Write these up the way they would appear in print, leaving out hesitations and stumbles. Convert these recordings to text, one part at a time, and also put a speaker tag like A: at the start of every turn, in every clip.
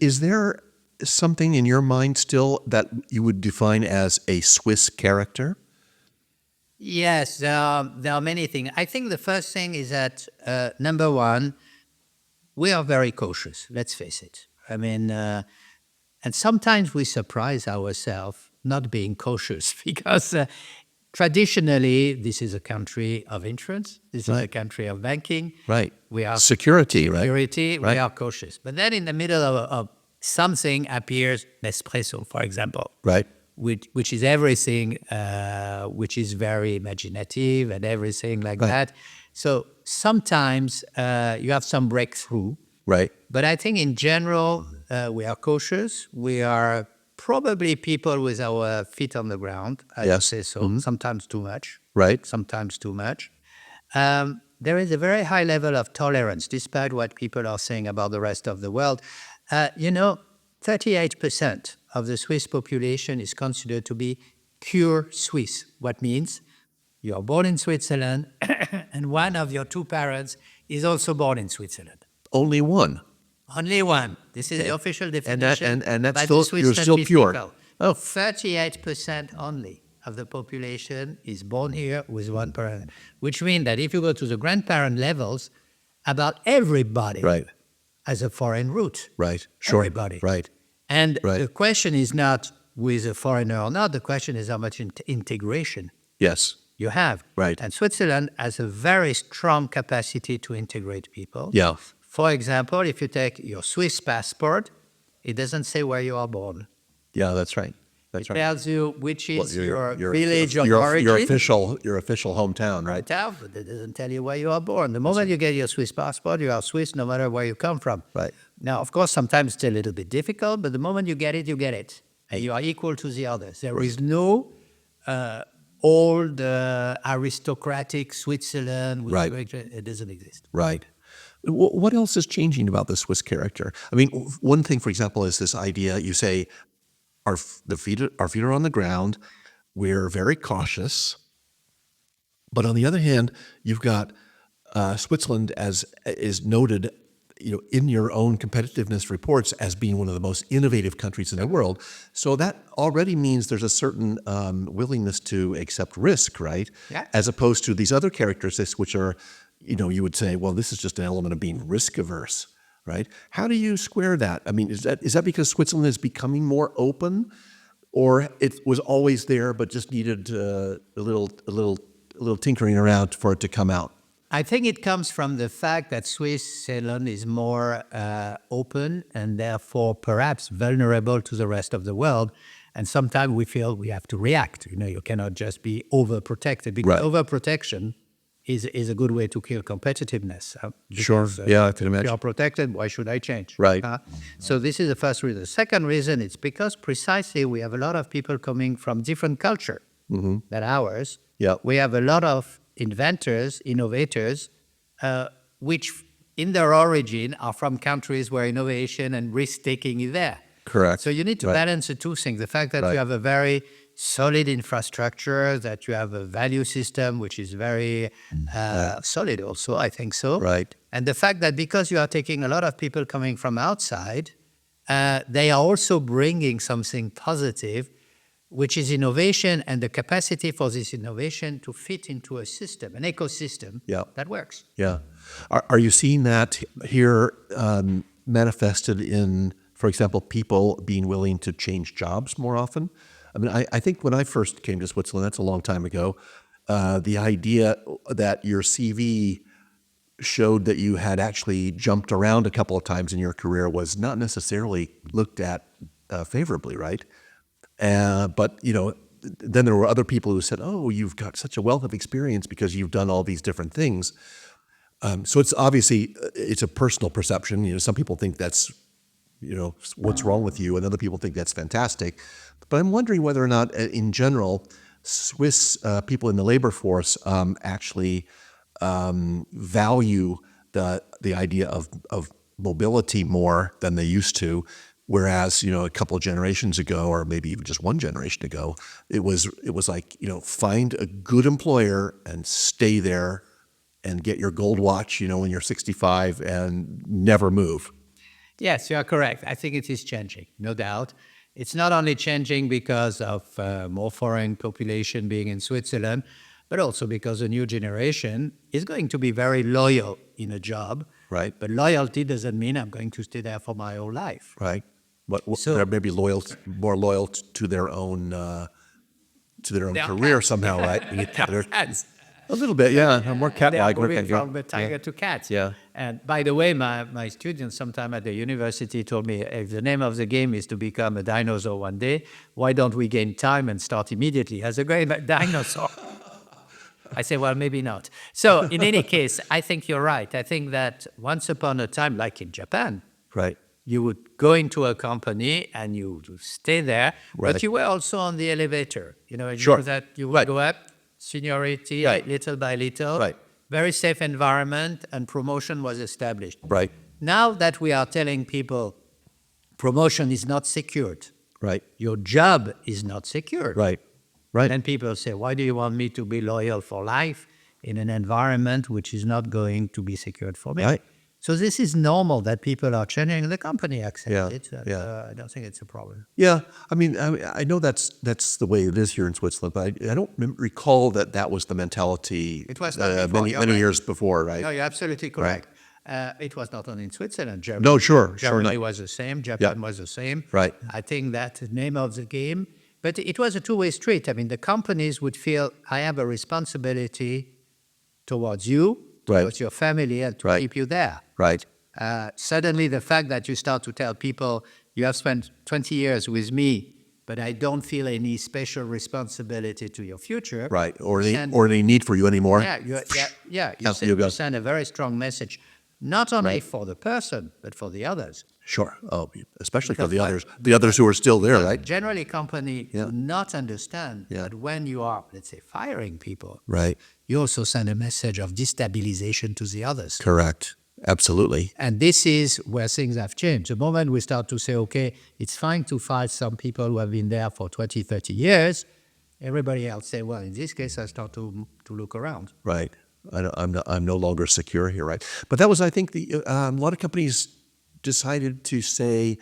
A: Is there something in your mind still that you would define as a Swiss character?
B: Yes, there are many things. I think the first thing is that, number one, we are very cautious, let's face it. I mean, and sometimes we surprise ourselves not being cautious because traditionally, this is a country of insurance. This is a country of banking.
A: Right.
B: We are
A: Security, right?
B: security.
A: Right.
B: We are cautious. But then in the middle of something appears Nespresso, for example,
A: Right.
B: which is everything, which is very imaginative and everything like that. So sometimes you have some breakthrough.
A: Right.
B: But I think in general, we are cautious. We are probably people with our feet on the ground, I would say so, sometimes too much.
A: Right.
B: Sometimes too much. There is a very high level of tolerance, despite what people are saying about the rest of the world. 38% of the Swiss population is considered to be pure Swiss. What means you are born in Switzerland and one of your two parents is also born in Switzerland.
A: Only one.
B: Only one. This is the official definition.
A: And that's
B: by
A: still,
B: the Swiss
A: you're still pure.
B: statistical.
A: Oh.
B: 38% only of the population is born here with one parent, which means that if you go to the grandparent levels, about everybody
A: Right.
B: has a foreign root.
A: Right. Sure.
B: Everybody.
A: Right.
B: And
A: Right.
B: the question is not with a foreigner or not. The question is how much integration
A: Yes.
B: you have.
A: Right.
B: And Switzerland has a very strong capacity to integrate people.
A: Yeah.
B: For example, if you take your Swiss passport, it doesn't say where you are born.
A: Yeah, that's right. That's
B: It
A: right.
B: tells you which is
A: Well,
B: your village of
A: your
B: origin.
A: your official hometown, right?
B: But it doesn't tell you where you are born. The moment you get your Swiss passport, you are Swiss no matter where you come from.
A: Right.
B: Now, of course, sometimes it's a little bit difficult, but the moment you get it, you get it. And you are equal to the others. There is no old aristocratic Switzerland. With
A: Right.
B: It doesn't exist.
A: Right. What else is changing about the Swiss character? I mean, one thing, for example, is this idea. You say our feet are on the ground. We're very cautious. But on the other hand, you've got Switzerland as is noted, in your own competitiveness reports as being one of the most innovative countries in the world. So that already means there's a certain willingness to accept risk, right?
B: Yeah.
A: As opposed to these other characteristics, which are, you would say, well, this is just an element of being risk averse, right? How do you square that? I mean, is that because Switzerland is becoming more open, or it was always there but just needed a little tinkering around for it to come out?
B: I think it comes from the fact that Switzerland is more open and therefore perhaps vulnerable to the rest of the world. And sometimes we feel we have to react. You cannot just be overprotected, because
A: Right.
B: overprotection is a good way to kill competitiveness.
A: Sure. Yeah, I can
B: If
A: imagine.
B: you are protected, why should I change?
A: Right.
B: So this is the first reason. The second reason is because precisely we have a lot of people coming from different culture than ours.
A: Yeah.
B: We have a lot of inventors, innovators, which in their origin are from countries where innovation and risk-taking is there.
A: Correct.
B: So you need to
A: Right.
B: balance the two things. The fact that
A: Right.
B: you have a very solid infrastructure, that you have a value system which is very solid also, I think so.
A: Right.
B: And the fact that because you are taking a lot of people coming from outside, they are also bringing something positive, which is innovation and the capacity for this innovation to fit into a system, an ecosystem
A: Yeah.
B: that works.
A: Yeah. Are you seeing that here manifested in, for example, people being willing to change jobs more often? I mean, I think when I first came to Switzerland, that's a long time ago, the idea that your CV showed that you had actually jumped around a couple of times in your career was not necessarily looked at favorably, right? But, then there were other people who said, oh, you've got such a wealth of experience because you've done all these different things. So it's obviously, it's a personal perception. Some people think that's, what's wrong with you, and other people think that's fantastic. But I'm wondering whether or not, in general, Swiss people in the labor force actually value the idea of mobility more than they used to. Whereas, a couple of generations ago, or maybe even just one generation ago, it was like, find a good employer and stay there and get your gold watch, when you're 65 and never move.
B: Yes, you are correct. I think it is changing, no doubt. It's not only changing because of more foreign population being in Switzerland, but also because the new generation is going to be very loyal in a job.
A: Right.
B: But loyalty doesn't mean I'm going to stay there for my whole life.
A: Right. But
B: So-
A: they're maybe more loyal to their own
B: They are
A: career
B: cats.
A: somehow, right?
B: They are cats.
A: A little bit, yeah. More
B: They are
A: cat-like.
B: moving
A: Okay, yeah.
B: from the tiger to cats.
A: Yeah.
B: And by the way, my students sometime at the university told me, if the name of the game is to become a dinosaur one day, why don't we gain time and start immediately as a great dinosaur? I say, well, maybe not. So in any case, I think you're right. I think that once upon a time, like in Japan,
A: Right.
B: you would go into a company and you would stay there,
A: Right.
B: but you were also on the elevator. You know
A: Sure.
B: that you would
A: Right.
B: go up, seniority,
A: Right.
B: little by little,
A: Right.
B: very safe environment, and promotion was established.
A: Right.
B: Now that we are telling people promotion is not secured,
A: Right.
B: your job is not secured.
A: Right. Right.
B: Then people say, why do you want me to be loyal for life in an environment which is not going to be secured for me?
A: Right.
B: So this is normal that people are changing. The company accepts
A: Yeah,
B: it. And,
A: yeah.
B: I don't think it's a problem.
A: Yeah, I mean, I know that's the way it is here in Switzerland, but I don't recall that was the mentality.
B: It was not before,
A: many
B: you're
A: many
B: right.
A: years before, right?
B: No, you're absolutely correct. It was not only in Switzerland. Germany,
A: No, sure,
B: Germany
A: not.
B: was the same. Japan was the same.
A: Right.
B: I think that's the name of the game. But it was a two-way street. I mean, the companies would feel, I have a responsibility towards you,
A: Right.
B: towards your family, and to
A: Right.
B: keep you there.
A: Right.
B: Suddenly, the fact that you start to tell people, you have spent 20 years with me, but I don't feel any special responsibility to your future.
A: Right. Or
B: And-
A: any need for you anymore.
B: You
A: Out you go.
B: send a very strong message, not only
A: Right.
B: for the person, but for the others.
A: Sure. Oh, especially for
B: Because
A: the others who are still there, right?
B: Generally, companies
A: Yeah.
B: do not understand
A: Yeah.
B: that when you are, let's say, firing people,
A: Right.
B: you also send a message of destabilization to the others.
A: Correct. Absolutely.
B: And this is where things have changed. The moment we start to say, okay, it's fine to fire some people who have been there for 20, 30 years, everybody else say, well, in this case, I start to look around.
A: Right. I'm no longer secure here, right? But that was, I think, a lot of companies decided to say,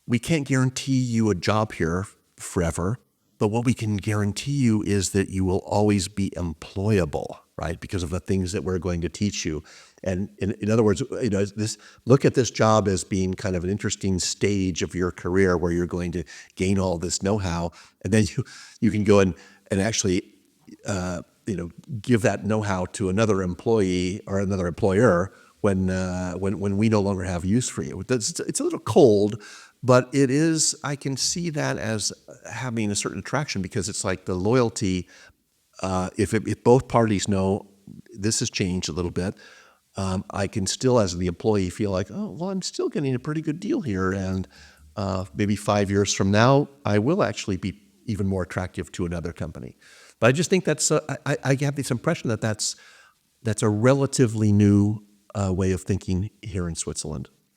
A: we can't guarantee you a job here forever, but what we can guarantee you is that you will always be employable, right? Because of the things that we're going to teach you. And in other words, look at this job as being kind of an interesting stage of your career where you're going to gain all this know-how, and then you can go and actually give that know-how to another employee or another employer when we no longer have use for you. It's a little cold, but it is. I can see that as having a certain attraction because it's like the loyalty. If both parties know this has changed a little bit, I can still, as the employee, feel like, oh, well, I'm still getting a pretty good deal here, and maybe 5 years from now, I will actually be even more attractive to another company. But I just think that's I have this impression that that's a relatively new way of thinking here in Switzerland.